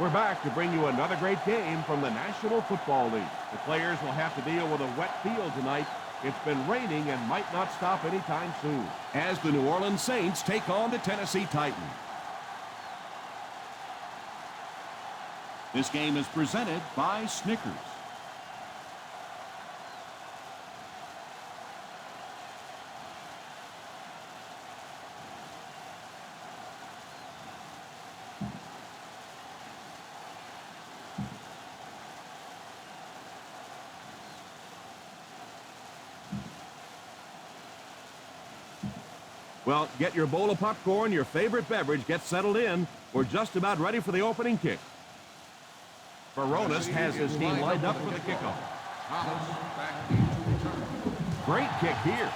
We're back to bring you another great game from the National Football League. The players will have to deal with a wet field tonight. It's been raining and might not stop anytime soon, as the New Orleans Saints take on the Tennessee Titans. This game is presented by Snickers. Well, get your bowl of popcorn, your favorite beverage, get settled in. We're just about ready for the opening kick. Baronis has his team lined up for the kickoff. Great kick here.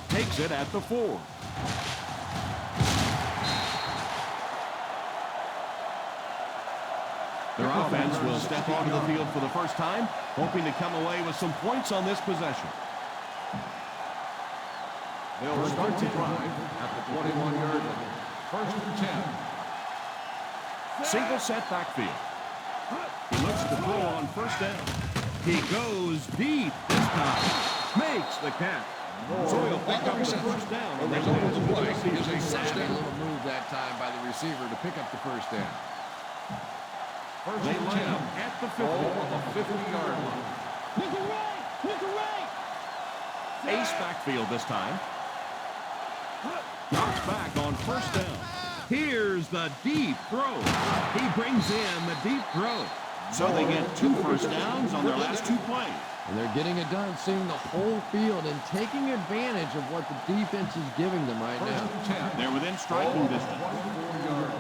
Takes it at the 4. Their offense will step onto the field for the first time, hoping to come away with some points on this possession. They'll start to drive at the 21-yard line. 1st and 10. Single set backfield. He looks to throw on 1st down. He goes deep this time. Makes the catch. So he'll pick up the 1st down. The result of the play is a 1st down. Little move that time by the receiver to pick up the 1st down. 1st They and line 10. up at the 50. Ball on the 50-yard line. Ace backfield this time. Knocks back on 1st down. Here's the deep throw. He brings in the deep throw. So they get 2 first downs on their last 2 plays. And they're getting it done, seeing the whole field and taking advantage of what the defense is giving them right now. 1st and 10. They're within striking distance. 24-yard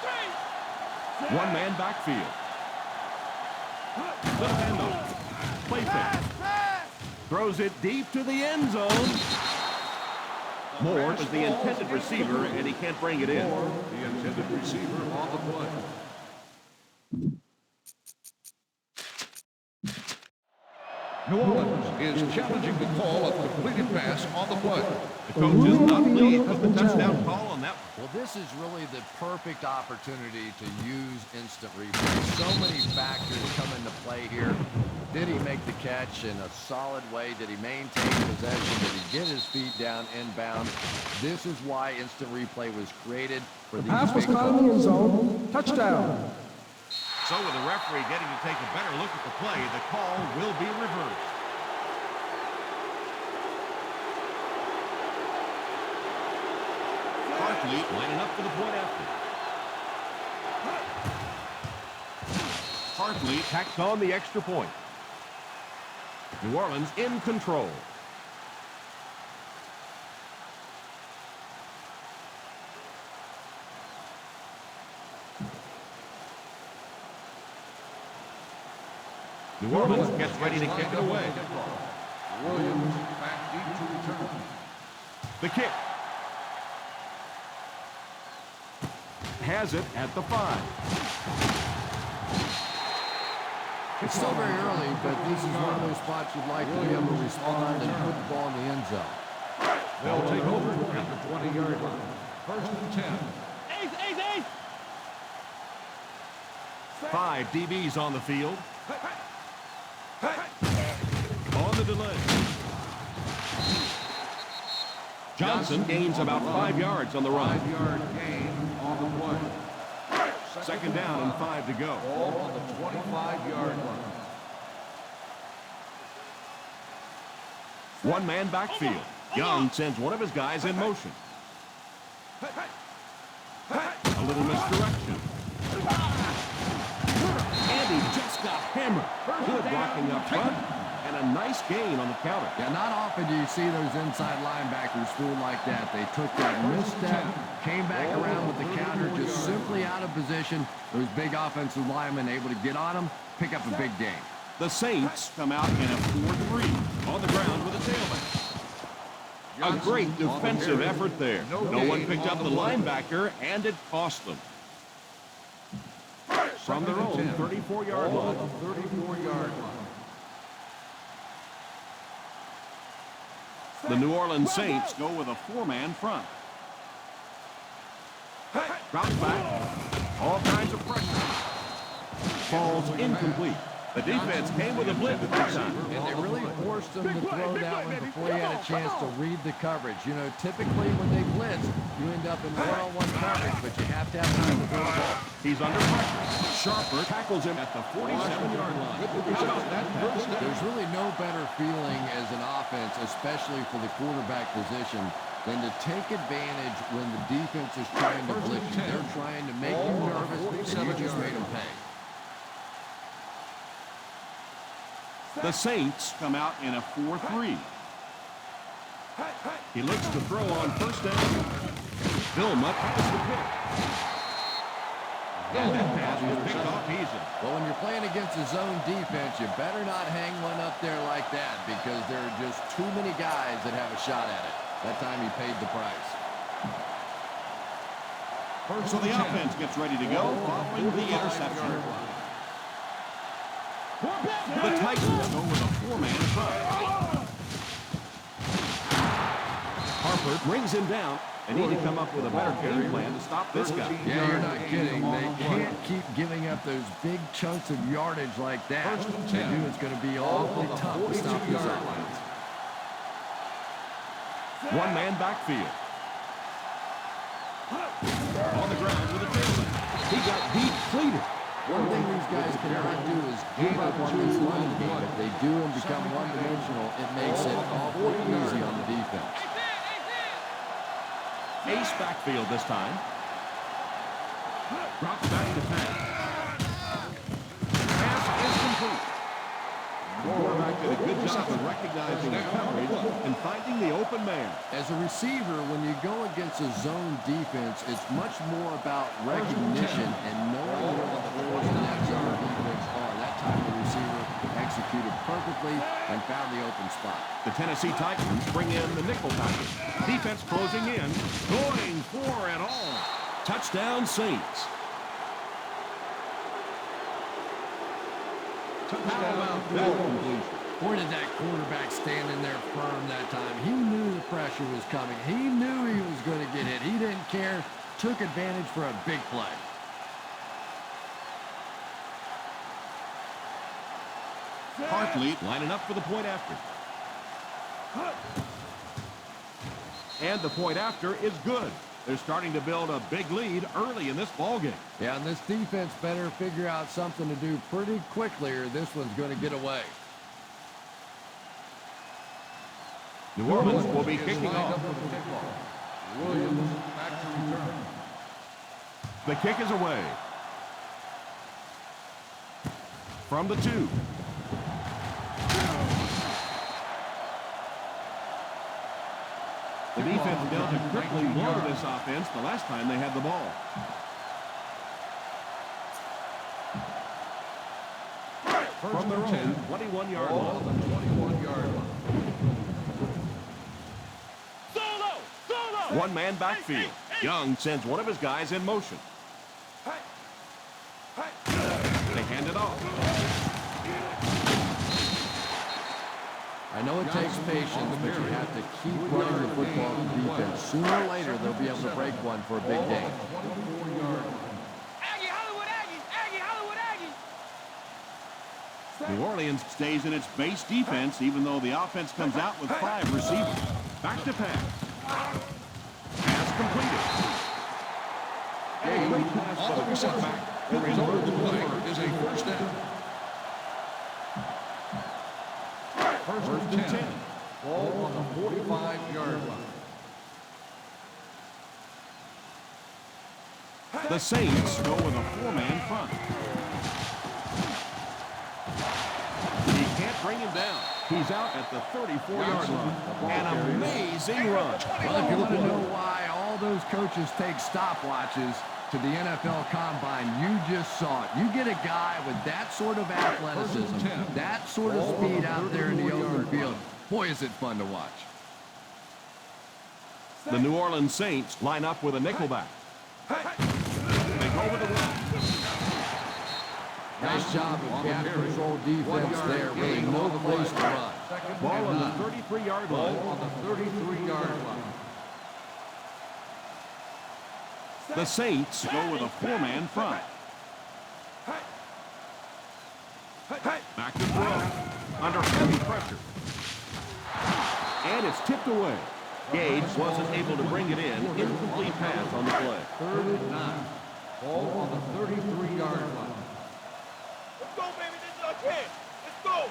line. One-man backfield. Little handoff. Play fake. Throws it deep to the end zone. Moore is the intended receiver, and he can't bring it in. The intended receiver on the play. New Orleans is challenging the call of completed pass on the play. The coach is not pleased with the touchdown call on that one. Well, this is really the perfect opportunity to use instant replay. So many factors come into play here. Did he make the catch in a solid way? Did he maintain possession? Did he get his feet down inbound? This is why instant replay was created for these Pass was big caught in the end zone. Touchdown. So with the referee getting to take a better look at the play, the call will be reversed. Hartley lining up for the point after. Hartley tacks on the extra point. New Orleans in control. New Orleans gets ready to kick it away. Williams back deep to return. The kick. Has it at the 5. It's still very early, but this is one of those spots you'd like to be able to respond and put the ball in the end zone. They'll take over at the 20-yard line. 1st and 10. 5 DBs on the field. On the delay. Johnson gains about 5 yards on the run. 5-yard gain on the play. 2nd down and 5 to go. Ball on the 25-yard line. One-man backfield. Young sends one of his guys in motion. A little misdirection. And he just got hammered. Good blocking up front. And a nice gain on the counter. Yeah, not often do you see those inside linebackers fool like that. They took that misstep, came back around with the counter, just simply out of position. Those big offensive linemen able to get on them, pick up a big gain. The Saints come out in a 4-3 on the ground with a tailback. A great defensive effort there. No one picked up the linebacker, and it cost them. From their own 34-yard line. 34-yard line. The New Orleans Saints go with a 4-man front. Drops back. All kinds of pressure. Falls incomplete. The defense came with a blitz this time. And they really forced him to throw that one before he had a chance to read the coverage. You know, typically when they blitz, you end up in one-on-one coverage, but you have to have time to throw the ball. He's under pressure. Sharper tackles him at the 47-yard line. How about that pass? There's really no better feeling as an offense, especially for the quarterback position, than to take advantage when the defense is trying to blitz you. They're trying to make you nervous, and you just made them pay. The Saints come out in a 4-3. He looks to throw on first down. Vilma has the pick. And that pass was picked off easy. Well, when you're playing against a zone defense, you better not hang one up there like that because there are just too many guys that have a shot at it. That time he paid the price. So the offense gets ready to go following the interception. The Titans go with a 4-man front. Harper brings him down. They need to come up with a better game plan to stop this guy. Yeah, you're not kidding. They can't keep giving up those big chunks of yardage like that. They knew it's going to be awfully tough to stop this offense. One-man backfield. On the ground with a tailback. He got depleted. One thing these guys cannot do is give up on this running game. If they do and become one-dimensional, it makes it awfully easy on the defense. Ace backfield this time. Drops back to pass. Pass is complete. Quarterback did a good job of recognizing the coverage and finding the open man. As a receiver, when you go against a zone defense, it's much more about recognition and knowing where the holes in that zone defense are. That time the receiver executed perfectly and found the open spot. The Tennessee Titans bring in the nickel package. Defense closing in, going for it all. Touchdown Saints. Boy, did that quarterback stand in there firm that time. He knew the pressure was coming. He knew he was going to get hit. He didn't care. Took advantage for a big play. Hartley lining up for the point after. And the point after is good. They're starting to build a big lead early in this ballgame. Yeah, and this defense better figure out something to do pretty quickly or this one's going to get away. New Orleans will be kicking off. Williams back to return. The kick is away. From the 2. The defense dealt a quickly blow to this offense the last time they had the ball. From their own 21-yard line. The 21-yard line. One-man backfield. Young sends one of his guys in motion. They hand it off. I know it takes patience, but you have to keep running the football to defense. Sooner or later, they'll be able to break one for a big game. New Orleans stays in its base defense, even though the offense comes out with 5 receivers. Back to pass. Pass completed. A great pass On the reception, the result of the play is a first down. First and 10. Ball on the 45-yard line. The Saints go with a 4-man front. He can't bring him down. He's out at the 34-yard line. An amazing run. Well, if you want to know why all those coaches take stopwatches to the NFL Combine, you just saw it. You get a guy with that sort of athleticism, that sort of speed out there in the open field. Boy, is it fun to watch. The New Orleans Saints line up with a nickelback. They go with the run. Nice job of gap control defense there. Really no place to run. Ball on the 33-yard line. On the 33-yard line. The Saints go with a four-man front. Back to throw. Under heavy pressure. And it's tipped away. Gage wasn't able to bring it in. Incomplete pass on the play. 3rd and 9. Ball on the 33-yard line. Let's go, baby. This is our chance. Let's go.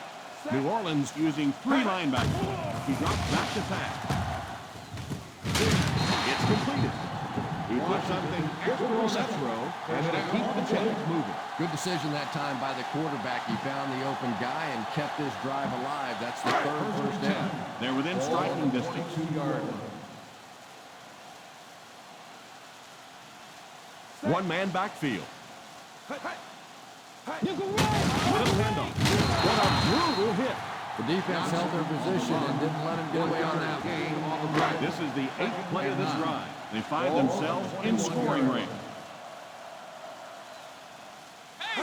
New Orleans using three linebackers. He drops back to pass. It's completed. He put something extra on that throw, and it'll keep the chains moving. Good decision that time by the quarterback. He found the open guy and kept this drive alive. That's the third first down. They're within striking distance. 2-yard line. One-man backfield. Little handoff. What a brutal hit. The defense held their position and didn't let him get away on that one. This is the 8th play of this drive. They find themselves in scoring range.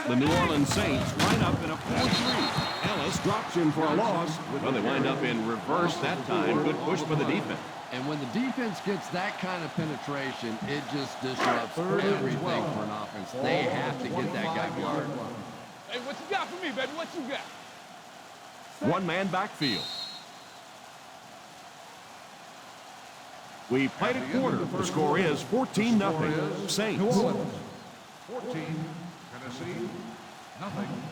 The New Orleans Saints line up in a 4-3. Ellis drops in for a loss. Well, they wind up in reverse that time. Good push for the defense. And when the defense gets that kind of penetration, it just disrupts everything for an offense. They have to get that guy guarded. Hey, what you got for me, baby? What you got? One-man backfield. We played a quarter. The score is 14-0. Saints. New Orleans 14, Tennessee nothing.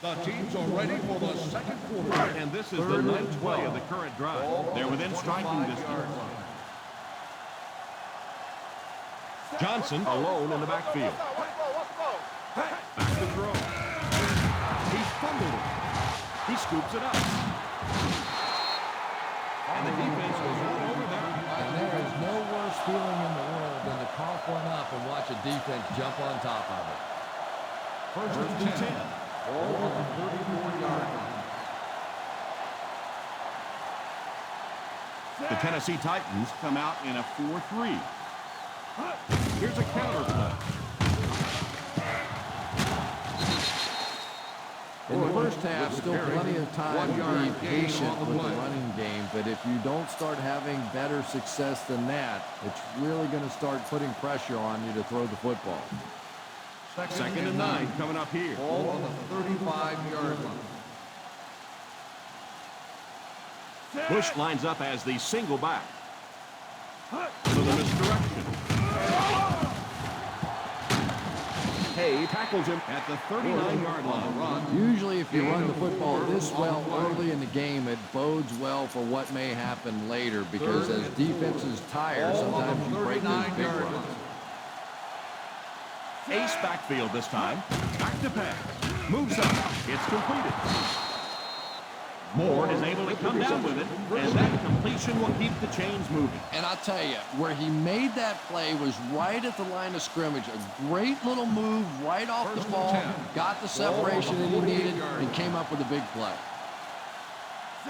The teams are ready for the second quarter. And this is the 9th play of the current drive. They're within striking distance. Johnson alone in the backfield. Back to throw. He fumbled it. He scoops it up. And the defense was all over there. And there is no worse feeling in the world than to cough one up and watch a defense jump on top of it. First and 10. Ball on the 34-yard line. The Tennessee Titans come out in a 4-3. Here's a counter play. In the first half, still plenty of time to be patient with the running game, but if you don't start having better success than that, it's really going to start putting pressure on you to throw the football. Second and 9 coming up here. Ball on the 35-yard line. Bush lines up as the single back. So the misdirection. Hay tackles him at the 39-yard line. Usually if you run the football this well early in the game, it bodes well for what may happen later, because as defenses tire, sometimes you break those big runs. Ace backfield this time. Back to pass. Moves up. It's completed. Moore is able to come down with it, and that completion will keep the chains moving. And I'll tell you, where he made that play was right at the line of scrimmage. A great little move right off the ball, got the separation that he needed, and came up with a big play.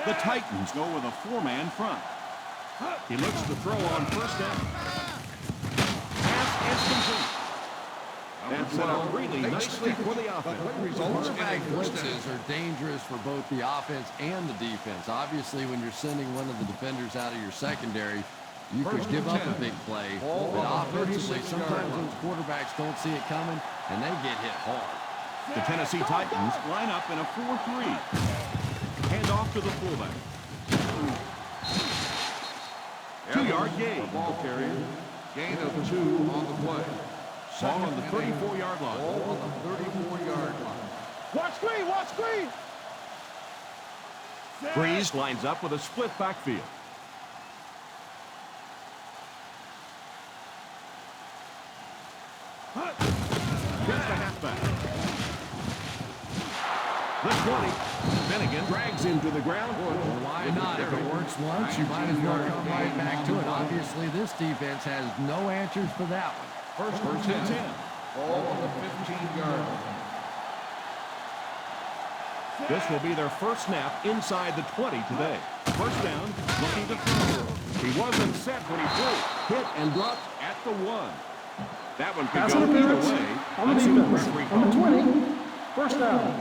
The Titans go with a four-man front. He looks to throw on first down. Pass is complete. That's set up really nicely for the offense. Quarterback blitzes are dangerous for both the offense and the defense. Obviously, when you're sending one of the defenders out of your secondary, you could give up a big play. But offensively, sometimes those quarterbacks don't see it coming, and they get hit hard. The Tennessee Titans line up in a 4-3. Hand off to the fullback. 2-yard gain. Ball carrier. Gain of 2 on the play. Ball on the 34-yard line. Ball on the 34-yard line. Watch screen, watch screen. Breeze lines up with a split backfield. Here's the halfback. The 20. Finnegan drags him to the ground. Why not? If it works once, you might as well come right back to it. Obviously, this defense has no answers for that one. First and 10. Ball on the 15-yard line. This will be their first snap inside the 20 today. First down, looking to throw. He wasn't set when he threw. Hit and dropped at the 1. That one could Pass go either interference way. on the Let's see what the defense. referee On the calls. 20. First down.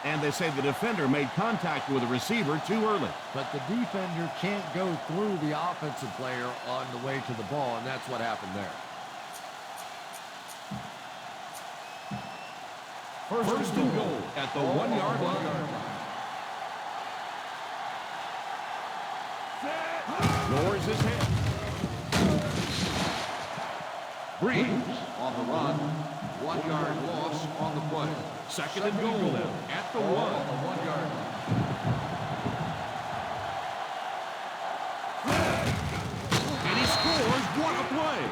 And they say the defender made contact with the receiver too early. But the defender can't go through the offensive player on the way to the ball, and that's what happened there. First and goal at the 1-yard line. Lowers his head. Breeze on the run. 1-yard loss on the play. Second and goal now at the 1. On the 1-yard line. And he scores. What a play.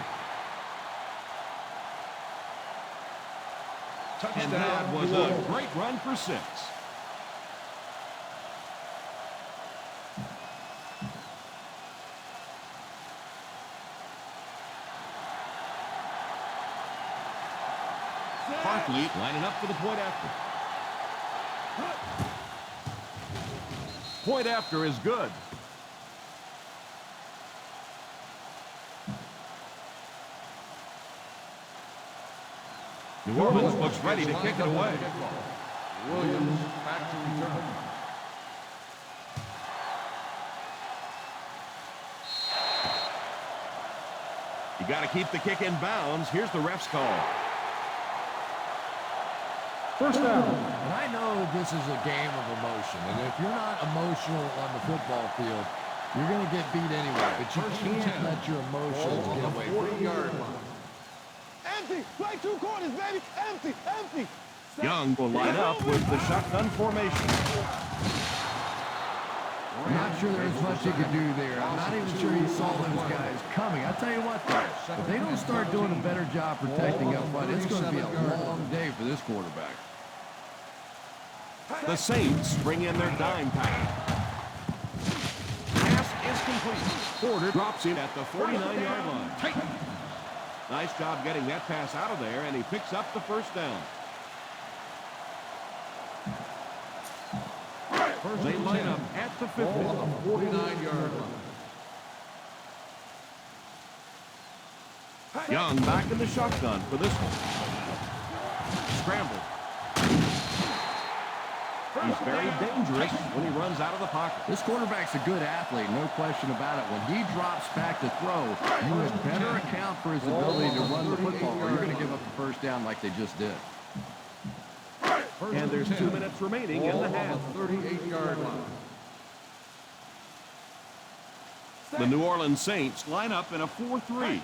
And that was a great run for 6. Barkley lining up for the point after. Point after is good. New Orleans looks ready to kick it away. Williams back to return. You got to keep the kick in bounds. Here's the ref's call. First down. And I know this is a game of emotion, and if you're not emotional on the football field, you're going to get beat anyway. But you can't let your emotions get away from you. 40-yard line. Empty. Right 2 corners, baby. Empty. Empty. Young will line up with the shotgun formation. I'm not sure there's much he could do there. I'm not even sure he saw those guys coming. I'll tell you what, though, if they don't start doing a better job protecting up front, it's going to be a long day for this quarterback. The Saints bring in their dime pack. Pass is complete. Porter drops him at the 49-yard line. Nice job getting that pass out of there, and he picks up the first down. They line up at the 50. On the 49-yard line. Young back in the shotgun for this one. Scramble. He's very dangerous when he runs out of the pocket. This quarterback's a good athlete, no question about it. When he drops back to throw, you had better account for his ability to run the football, or you're going to give up the first down like they just did. And there's 2 minutes remaining in the half. On the 38-yard line. The New Orleans Saints line up in a 4-3.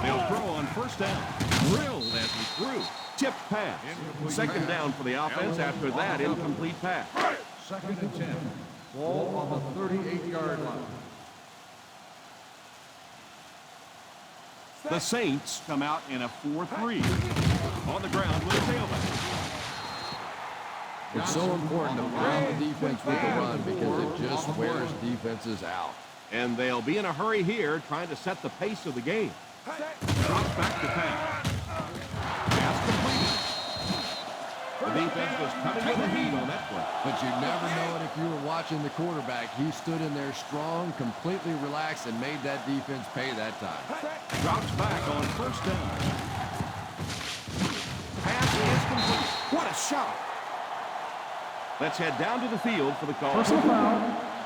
They'll throw on first down. Drilled as he threw. Tipped pass. Second down for the offense after that incomplete pass. Second and 10. Ball on the 38-yard line. The Saints come out in a 4-3. On the ground with a tailback. It's so important to ground the defense with the run because it just wears defenses out. And they'll be in a hurry here trying to set the pace of the game. Drops back to pass. Pass completed. The defense was coming with the heat on that play. But you never know it if you were watching the quarterback. He stood in there strong, completely relaxed, and made that defense pay that time. Drops back on first down. Pass is complete. What a shot. Let's head down to the field for the call. Personal foul.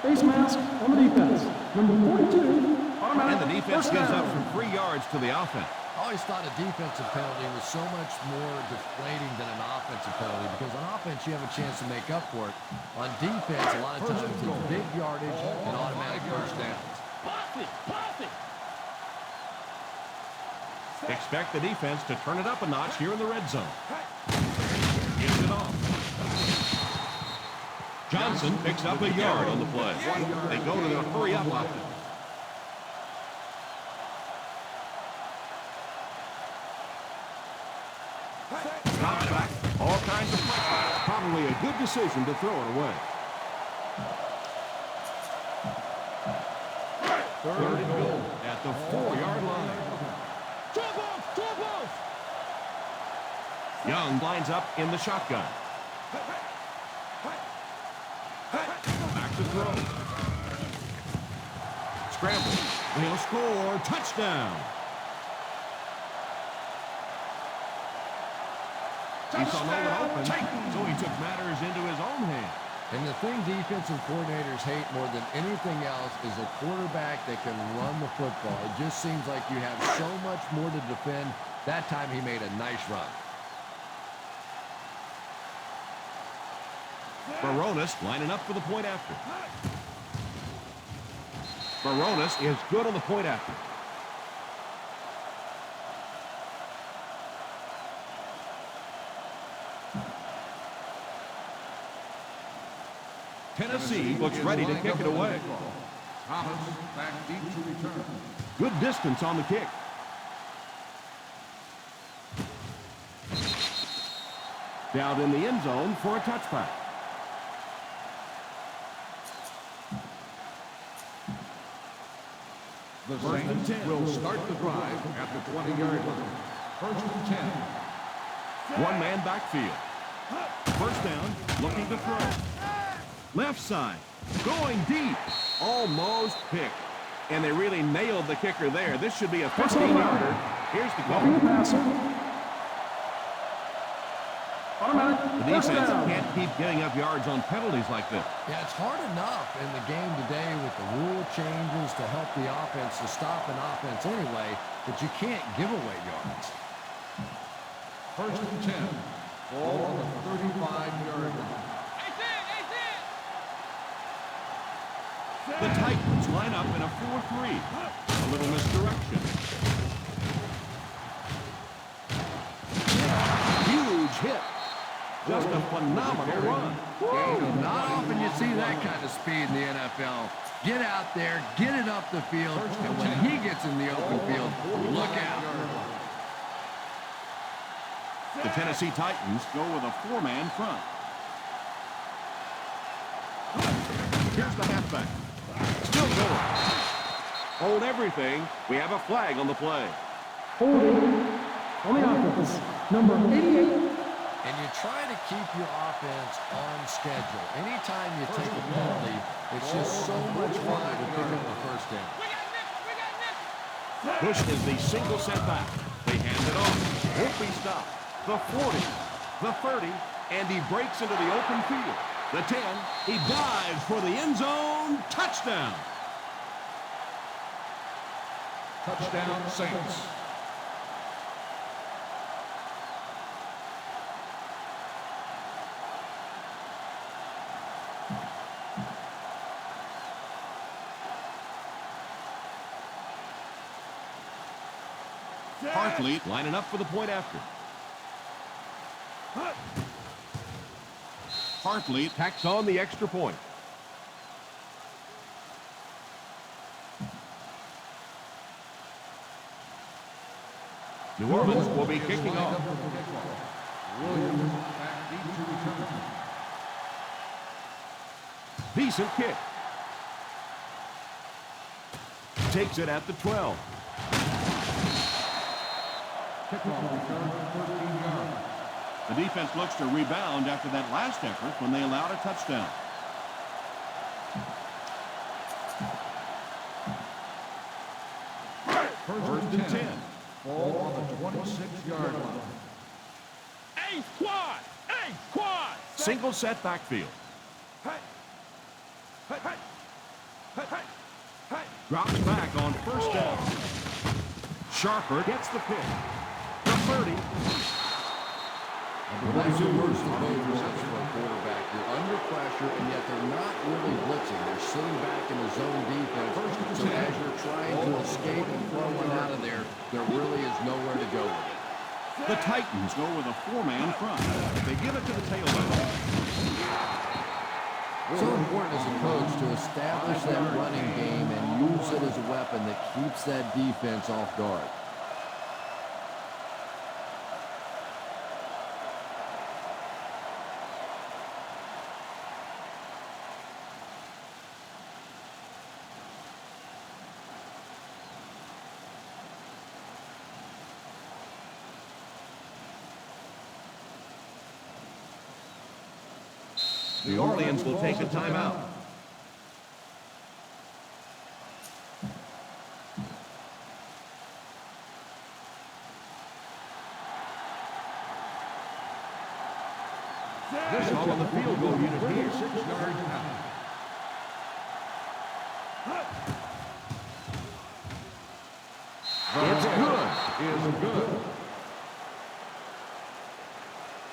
Face mask on the defense. Number 42. And the defense gives up some 3 yards to the offense. I always thought a defensive penalty was so much more deflating than an offensive penalty because on offense you have a chance to make up for it. On defense, a lot of times it's big yardage and automatic first downs. Expect the defense to turn it up a notch here in the red zone. Gives it off. Johnson picks up a yard on the play. They go to their hurry-up offense. Drops back. All kinds of pressure. Probably a good decision to throw it away. Third and goal at the 4-yard line. Young lines up in the shotgun. Back to throw. Scramble. He'll score. Touchdown. He saw no one open, so he took matters into his own hands. And the thing defensive coordinators hate more than anything else is a quarterback that can run the football. It just seems like you have so much more to defend. That time he made a nice run. Baronis lining up for the point after. Baronis is good on the point after. Tennessee looks ready to kick it away. Thomas back deep to return. Good distance on the kick. Down in the end zone for a touchback. The Saints will start the drive at the 20-yard line. First and 10. One-man backfield. First down, looking to throw. Left side, going deep. Almost picked. And they really nailed the kicker there. This should be a 15-yarder. Here's the call. Roughing the passer. Automatic. The defense Touchdown. can't keep giving up yards on penalties like this. Yeah, it's hard enough in the game today with the rule changes to help the offense to stop an offense anyway, but you can't give away yards. First and 10. Ball on the 35-yard line. The Titans line up in a 4-3. A little misdirection. Huge hit. Just a phenomenal run. Not often you see that kind of speed in the NFL. Get out there, get it up the field, and when he gets in the open field, look out. The Tennessee Titans go with a 4-man front. Here's the halfback. Still going. Hold everything. We have a flag on the play. Holding on the offense. Number 88. And you try to keep your offense on schedule. Anytime you take a penalty, it's just so much harder to pick up the first down. Bush is the single setback. They hand it off. Won't be stopped. The 40, the 30, and he breaks into the open field. The 10, he dives for the end zone. Touchdown. Touchdown, Saints. Hartley lining up for the point after. Hartley tacks on the extra point. New Orleans will be kicking off. Williams back deep to return. Decent kick. Takes it at the 12. Kickoff return, 13 yards. The defense looks to rebound after that last effort when they allowed a touchdown. First and 10. Ball on the 26-yard line. Hey, squad! Hey, squad! Single set backfield. Hey! Hey, hey! Hey, hey! Hey! Drops back on first down. Sharper gets the pick. The 30. That's the worst of both results for a quarterback. You're under pressure, and yet they're not really blitzing. They're sitting back in the zone defense. So as you're trying to escape and throw one out of there, there really is nowhere to go with it. The Titans go with a 4-man front. They give it to the tailback. So important as a coach to establish that running game and use it as a weapon that keeps that defense off guard. New Orleans will take a timeout. This Call on the field goal unit here. 36-yard penalty. It's good. Is good.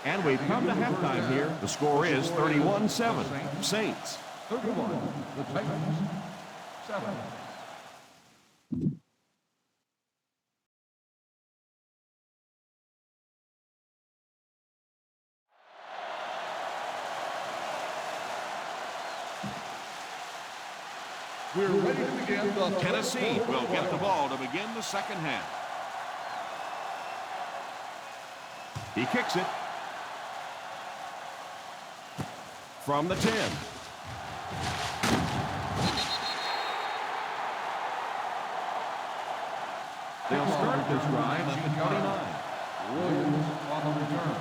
And we've come to halftime here. The score is 31-7. Saints. 31. The Titans. 7. We're ready to begin the Tennessee will get the ball to begin the second half. He kicks it. From the 10. They'll start this drive at the 29. Williams on the return.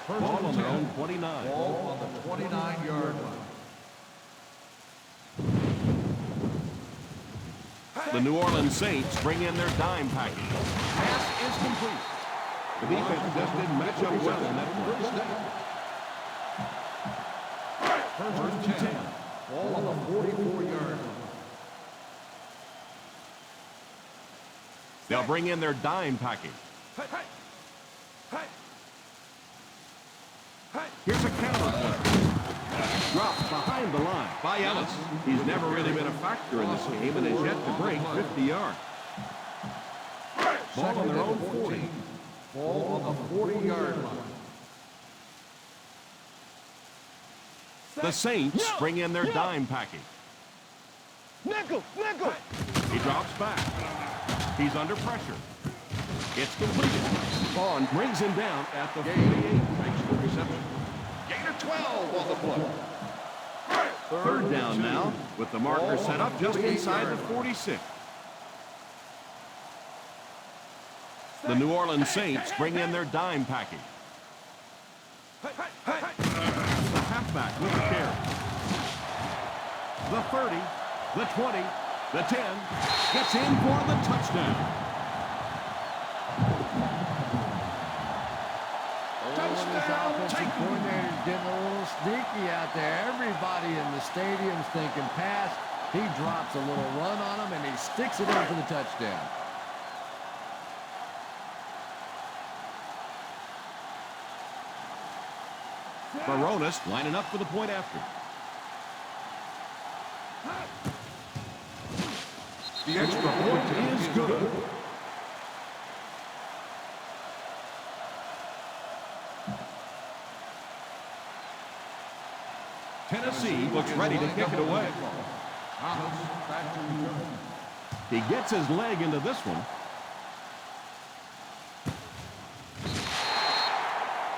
Ball on their own 29. Ball on the 29-yard line. The New Orleans Saints bring in their dime package. Pass is complete. The defense just didn't match up well in that play. First and 10. Ball on the 44-yard line. They'll bring in their dime package. Here's a counter play. Dropped behind the line by Ellis. He's never really been a factor in this game and has yet to break 50 yards. Ball on their own 40. Ball on the 40-yard line. The Saints bring in their dime package. Nickel, nickel. He drops back. He's under pressure. It's completed. Bond brings him down at the 48. Makes the reception. Gain of 12 on the play. Third down now with the marker set up just inside the 46. The New Orleans Saints bring in their dime package. The halfback with the carry. The 30, the 20, the 10, gets in for the touchdown. This offensive coordinator's getting a little sneaky out there. Everybody in the stadium's thinking pass. He drops a little run on him, and he sticks it in for the touchdown. Baronis lining up for the point after. The extra point is good. Tennessee looks ready to kick it away. He gets his leg into this one.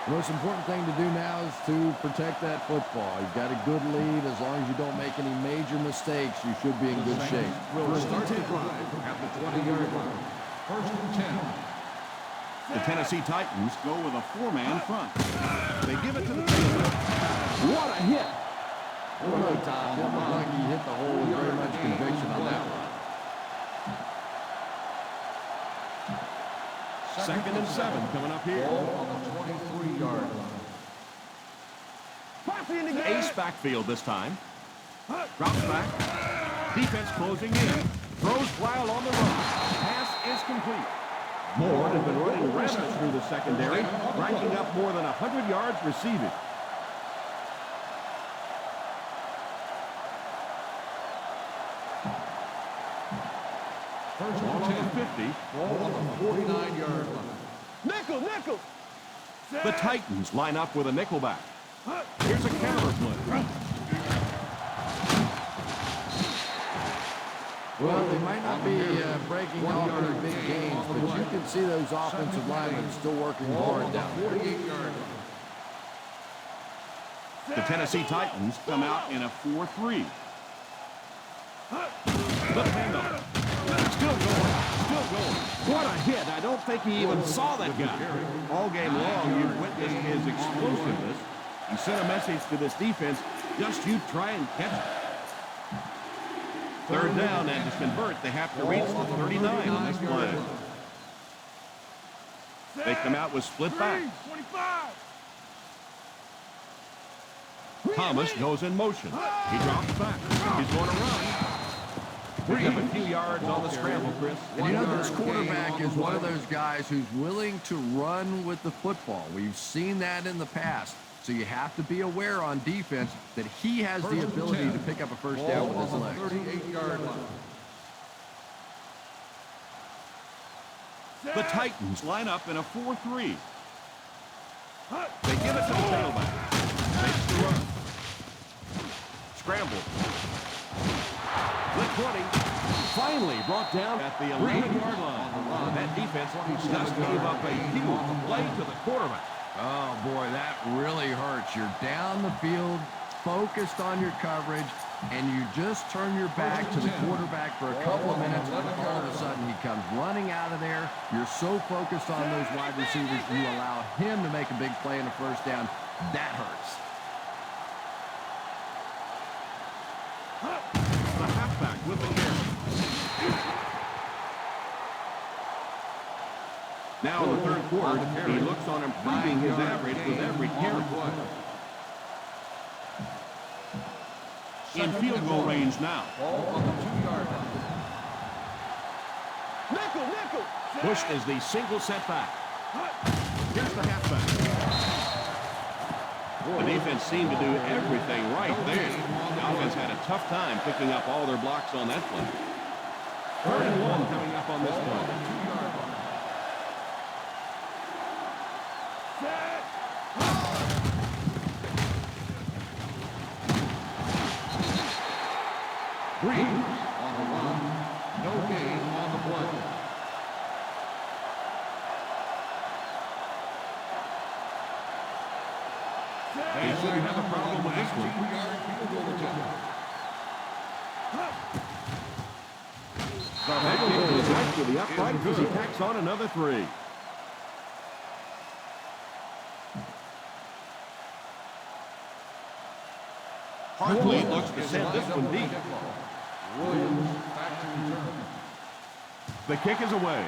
The most important thing to do now is to protect that football. You've got a good lead. As long as you don't make any major mistakes, you should be in good shape. Will start the drive at the 20-yard line. First and 10. The Tennessee Titans go with a four-man front. They give it to the field. What a hit! Well, Tom, it looked like he hit the hole with very much conviction on that one. Second and 7 coming up here. Ball on the 23-yard line. Ace backfield this time. Drops back. Defense closing in. Throws while on the run. Pass is complete. Moore has been running rampant through the secondary, racking up more than 100 yards receiving. First Ball and on the 10. 50. Ball on the 49-yard line. Nickel, nickel. The Titans line up with a nickelback. Here's a counter play. Well, they might not be breaking off any big gains, but you can see those offensive linemen still working hard down there. 48-yard line. The Tennessee Titans come out in a 4-3. The handoff. Still going. Still going. What a hit. I don't think he even saw that guy. All game long, you've witnessed his explosiveness. He sent a message to this defense, just you try and catch it. Third down, and to convert, they have to reach the 39 on this play. They come out with split back. 25. Thomas goes in motion. He drops back. He's going to run. Pick up a few yards on the scramble, Chris. And you know, this quarterback is one of those guys who's willing to run with the football. We've seen that in the past. So you have to be aware on defense that he has the ability to pick up a first down with his legs. 38-yard line. The Titans line up in a 4-3. They give it to the tailback. Makes the run. Scramble. Split 20. Finally brought down at the 11-yard line. That defense just gave up a huge play to the quarterback. Oh, boy, that really hurts. You're down the field, focused on your coverage, and you just turn your back to the quarterback for a couple of minutes, and all of a sudden he comes running out of there. You're so focused on those wide receivers, you allow him to make a big play in a first down. That hurts. The halfback with the carry. Now in the third quarter, he looks on improving his average with every carry. In field goal range now. Ball on the 2-yard line. Nickel. Pushed as the single setback. Here's the halfback. The defense seemed to do everything right there. The offense had a tough time picking up all their blocks on that play. 3rd and 1 coming up on this play. Green on the run. No gain on the play. They shouldn't have a problem with this one. 19-yard field goal attempt. The kick is right to the upright as he tacks on another 3. Hartley looks to send this one deep. Williams back to return. The kick is away.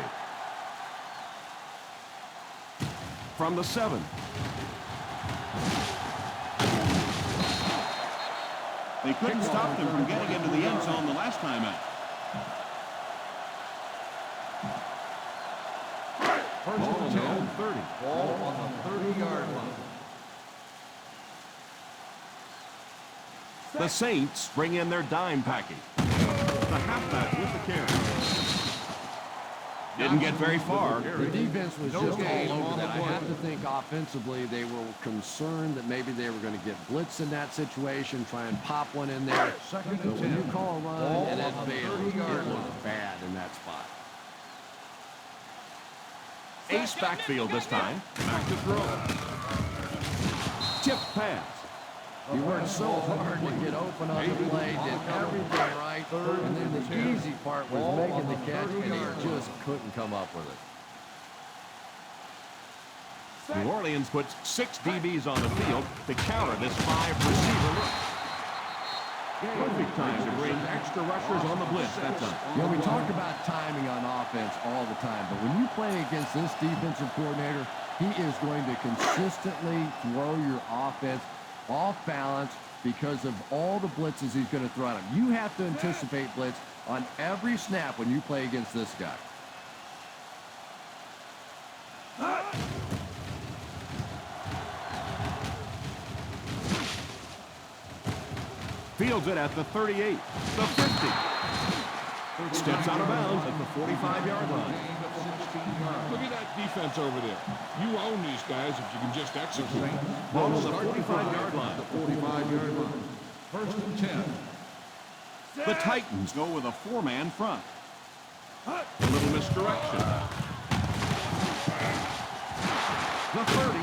From the 7. They couldn't stop them from getting into the end zone the last time out. First and 10. 30. Ball on the 30-yard line. The Saints bring in their dime package. The halfback with the carry. Didn't get very far. The defense was just gain all on over the that. I play. have to think offensively they were concerned that maybe they were going to get blitz in that situation, try and pop one in there. Second But and when 10. you call a run Ball and it on the fails, 30-yard it line. was bad in that spot. Ace backfield this time. Back to throw. Tip pass. You worked so hard to get open on the play, did everything right, and then the easy part was making the catch, and he just couldn't come up with it. New Orleans puts 6 DBs on the field to counter this 5-receiver look. Perfect time to bring extra rushers on the blitz that time. You know, we talk about timing on offense all the time, but when you play against this defensive coordinator, he is going to consistently throw your offense off balance because of all the blitzes he's going to throw at him. You have to anticipate blitz on every snap when you play against this guy. Fields it at the 38, the 50. Steps out of bounds at the 45-yard line. Look at that defense over there. You own these guys if you can just execute. Ball on the 45-yard line. 45-yard line. First and 10. The Titans go with a 4-man front. A little misdirection. The 30.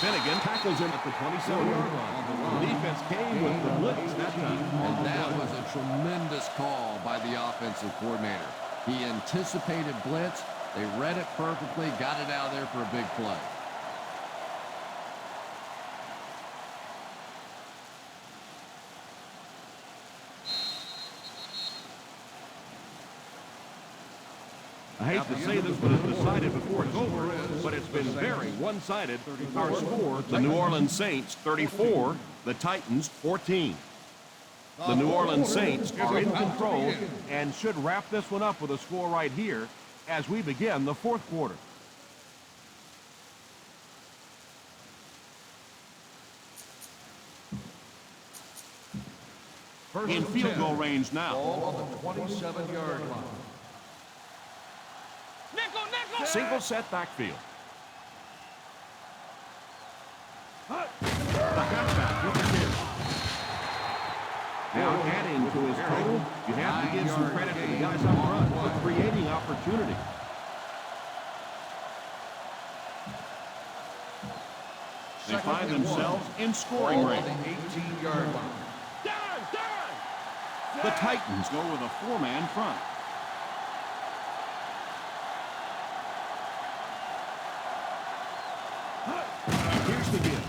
Finnegan tackles him at the 27-yard line. The defense came with the blitz that time. And that was a tremendous call by the offensive coordinator. He anticipated blitz. They read it perfectly, got it out of there for a big play. I hate to say this one is decided before it's over, but it's been very one-sided. Our score, the New Orleans Saints 34, the Titans 14. The New Orleans Saints are in control and should wrap this one up with a score right here as we begin the fourth quarter. In field goal range now. Ball on the 27-yard line. Single set backfield. The halfback with the carry. Now adding to his total, you have to give some credit to the guys up front for creating opportunity. They find themselves in scoring range. On the 18-yard line. The Titans go with a four-man front. Here's the give.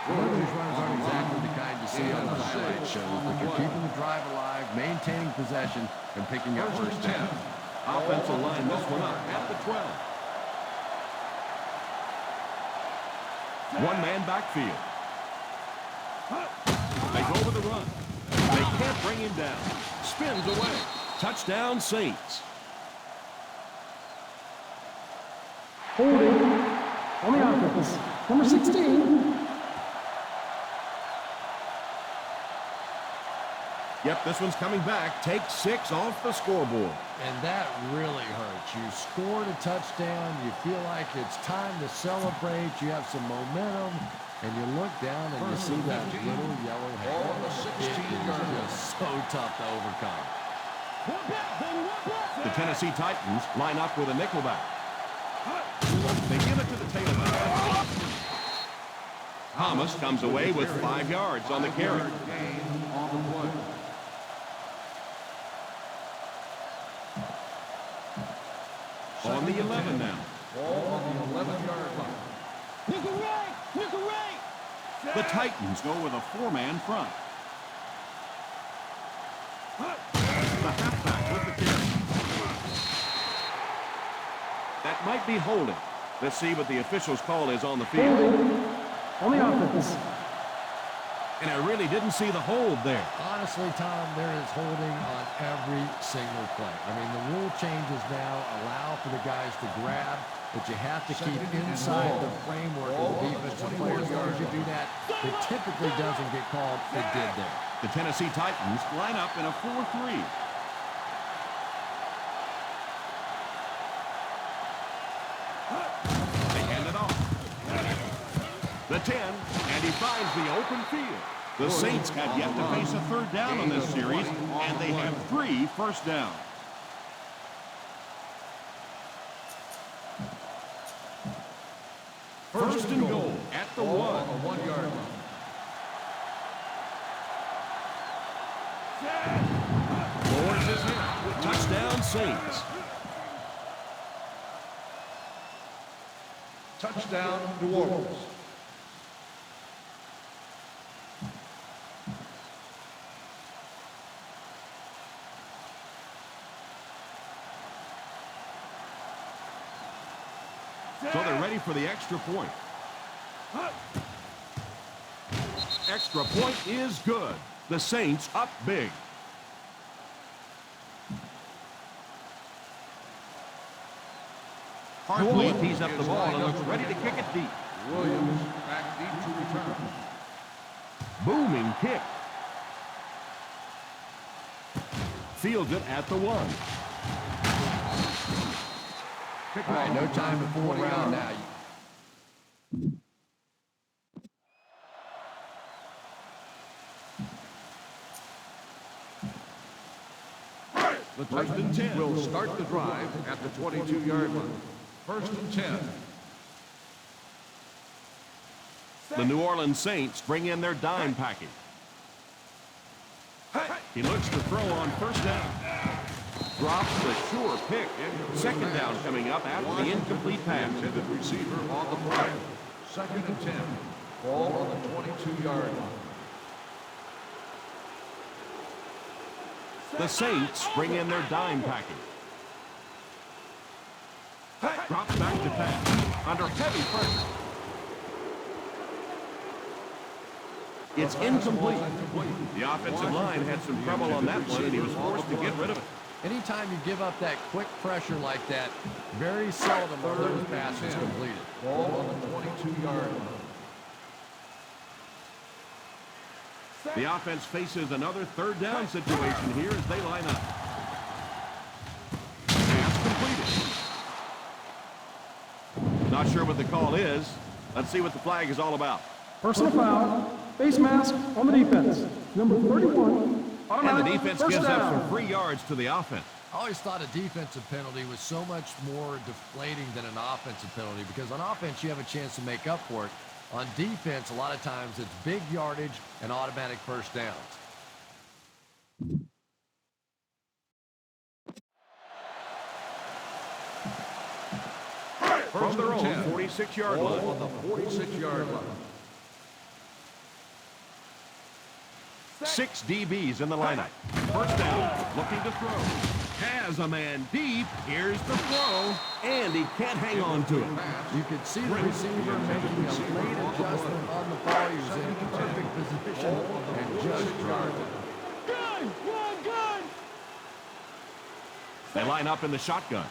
Well, these runs aren't exactly the kind you see on the highlight shows, but you're keeping the drive alive, maintaining possession, and picking up first down. Offensive line this one up at the 12. One-man backfield. They go with the run. They can't bring him down. Spins away. Touchdown, Saints. Holding on the offense. Number 16. Yep, this one's coming back. Take 6 off the scoreboard. And that really hurts. You scored a touchdown. You feel like it's time to celebrate. You have some momentum. And you look down and you see that little yellow hair. It is just so tough to overcome. The Tennessee Titans line up with a nickelback. They give it to the tailback. Thomas comes away with 5 yards on the carry. Gain on the play. On the 11 now. Ball on the 11-yard line. The Titans go with a four-man front. The halfback with the carry. That might be holding. Let's see what the official's call is on the field. Holding on the offense. And I really didn't see the hold there. Honestly, Tom, there is holding on every single play. I mean, the rule changes now allow for the guys to grab, but you have to keep inside the framework of the defensive player. As long as you do that, it typically doesn't get called. It did there. The Tennessee Titans line up in a 4-3. They hand it off. The 10, and he finds the open field. The Saints have yet to face a third down on this series, and they have 3 first downs. First and goal at the 1. On the 1-yard line. Lawrence is hit. Touchdown, Saints. Touchdown, New Orleans. So they're ready for the extra point. Extra point is good. The Saints up big. Hartley tees up the ball and looks ready to kick it deep. Williams back deep to return. Booming kick. Fields it at the 1. All right, no time to fool around now. The Titans will start the drive at the 22-yard line. First and 10. The New Orleans Saints bring in their dime package. He looks to throw on first down. Drops the sure pick. Second down coming up after the incomplete pass. Intended receiver on the play. Second and 10. Ball on the 22-yard line. The Saints bring in their dime package. Drops back to pass. Under heavy pressure. It's incomplete. The offensive line had some trouble on that one, and he was forced to get rid of it. Anytime you give up that quick pressure like that, very seldom are those passes completed. Ball on the 22-yard line. The offense faces another third down situation here as they line up. Pass completed. Not sure what the call is. Let's see what the flag is all about. Personal foul. Face mask on the defense. Number 31. And the defense First gives up down. some free yards to the offense. I always thought a defensive penalty was so much more deflating than an offensive penalty because on offense you have a chance to make up for it. On defense, a lot of times it's big yardage and automatic first downs. From their own 46-yard Ball line. on the 46-yard line. 6 DBs in the lineup. First down, looking to throw. Has a man deep. Here's the throw, and he can't hang on to it. You could see the receiver making a late adjustment on the ball. He was in perfect position and just dropped it. They line up in the shotgun.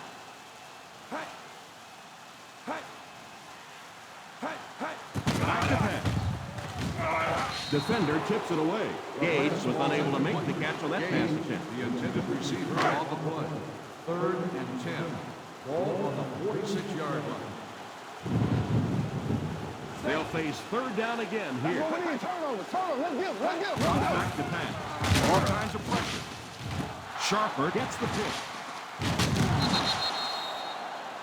Back to pass. Defender tips it away. Gage was unable to make the catch on that pass attempt. The intended receiver on the play. 3rd and 10. Ball on the 46-yard line. They'll face third down again here. Back to pass. All kinds of pressure. Sharper gets the pick.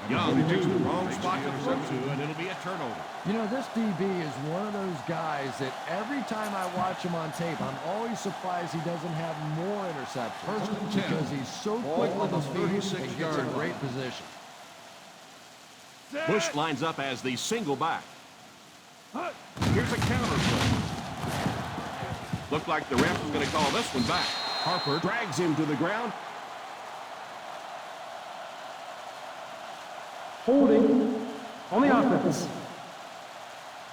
Young takes the wrong spot to throw to, and it'll be a turnover. You know, this DB is one of those guys that every time I watch him on tape, I'm always surprised he doesn't have more interceptions. First and 10. Because he's so quick with his feet and gets in great position. Bush lines up as the single back. Here's a counter play. Looked like the ref was going to call this one back. Harper drags him to the ground. Holding on the offense.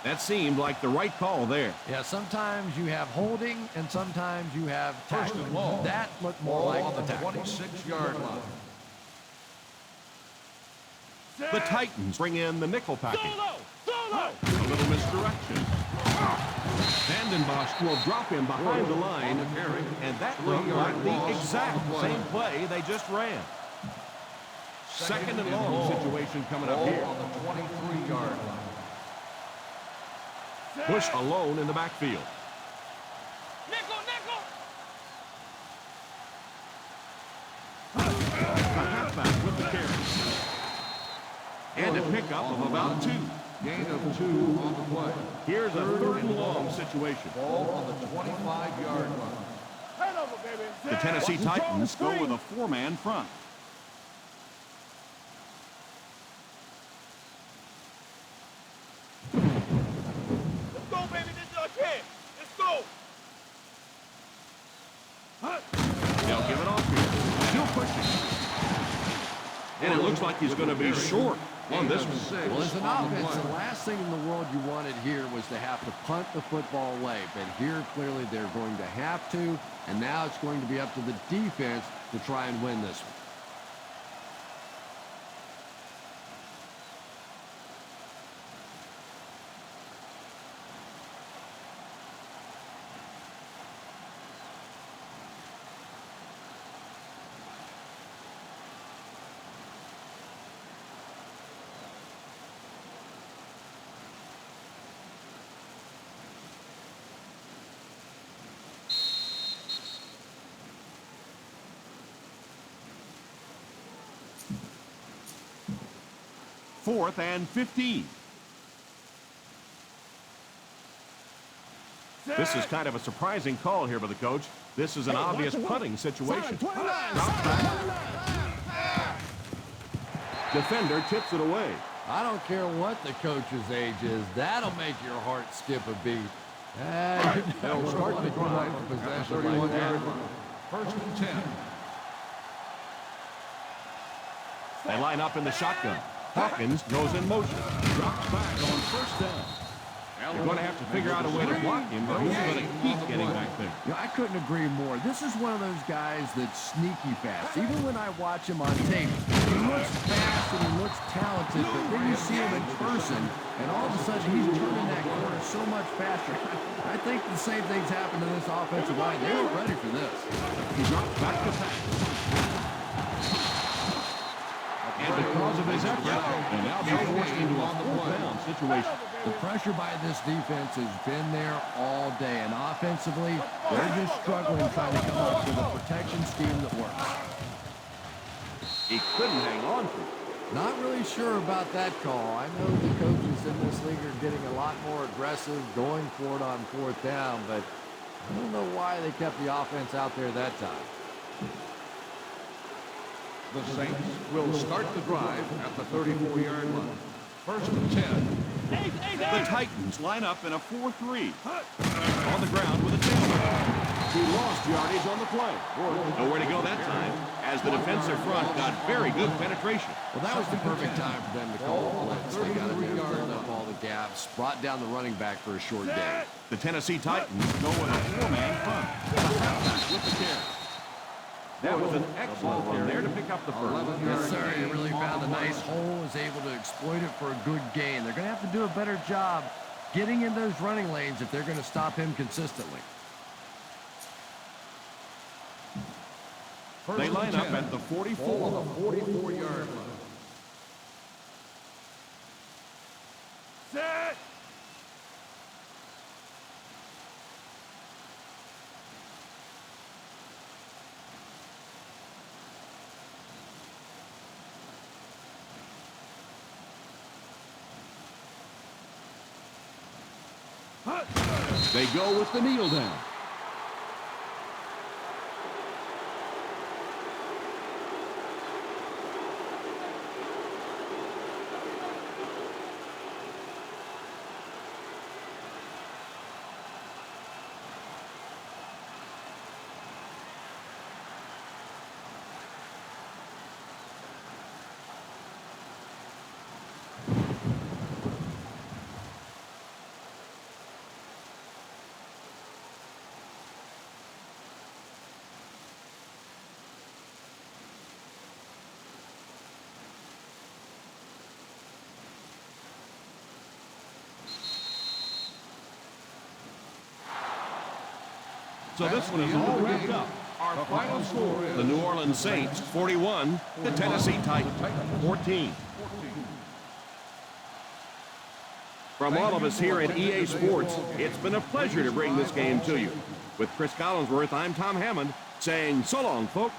That seemed like the right call there. Yeah, sometimes you have holding and sometimes you have First tackling. and long. That looked more Ball like on the the tackle. 26-yard line. The Titans bring in the nickel package. A little misdirection. Vandenbosch will drop him behind the line, and that looked like the exact same play they just ran. Second and long situation coming up Ball here. on the 23-yard line. Bush alone in the backfield. The halfback with the carry. And a pickup of about 2. Gain of 2 on the play. Here's a third and long situation. Ball on the 25-yard line. The Tennessee Titans go with a 4-man front. They'll give it off here. Still pushing. And it looks like he's going to be short on this one. Well, as an offense, the last thing in the world you wanted here was to have to punt the football away. But here, clearly, they're going to have to. And now it's going to be up to the defense to try and win this one. Fourth and 15. This is kind of a surprising call here by the coach. This is an obvious punting situation. Drop back. Defender tips it away. I don't care what the coach's age is. That'll make your heart skip a beat. They'll start the drive possession like that. First and 10. They line up in the shotgun. Hawkins goes in motion. Drops back on first down. They're going to have to figure out a way to block him, but he's going to keep getting back there. You know, I couldn't agree more. This is one of those guys that's sneaky fast. Even when I watch him on tape, he looks fast and he looks talented, but then you see him in person, and all of a sudden he's turning that corner so much faster. I think the same thing's happened to this offensive line. They weren't ready for this. He drops back to pass. And because of his effort, and now they're forced into a fourth-down situation. The pressure by this defense has been there all day, and offensively, they're just struggling trying to come up with a protection scheme that works. He couldn't hang on to it. Not really sure about that call. I know the coaches in this league are getting a lot more aggressive, going for it on fourth down, but I don't know why they kept the offense out there that time. The Saints will start the drive at the 34-yard line. First and 10. The Titans line up in a 4-3. On the ground with a tailback. He lost yardage on the play. Nowhere to go that time, as the defensive front got very good penetration. Well, that was the perfect time for them to call the blitz. They got in there, filled up all the gaps, brought down the running back for a short gain. The Tennessee Titans go with a four-man front. The halfback with the carry. That was an excellent run there to pick up the first. Yes, sir. He really found a nice hole, was able to exploit it for a good gain. They're going to have to do a better job getting in those running lanes if they're going to stop him consistently. They line up at the 44. On the 44-yard line. Set! They go with the kneel down. So this one is all wrapped up. Our final score is the New Orleans Saints 41, the Tennessee Titans 14. From all of us here at EA Sports, it's been a pleasure to bring this game to you. With Chris Collinsworth, I'm Tom Hammond, saying so long, folks.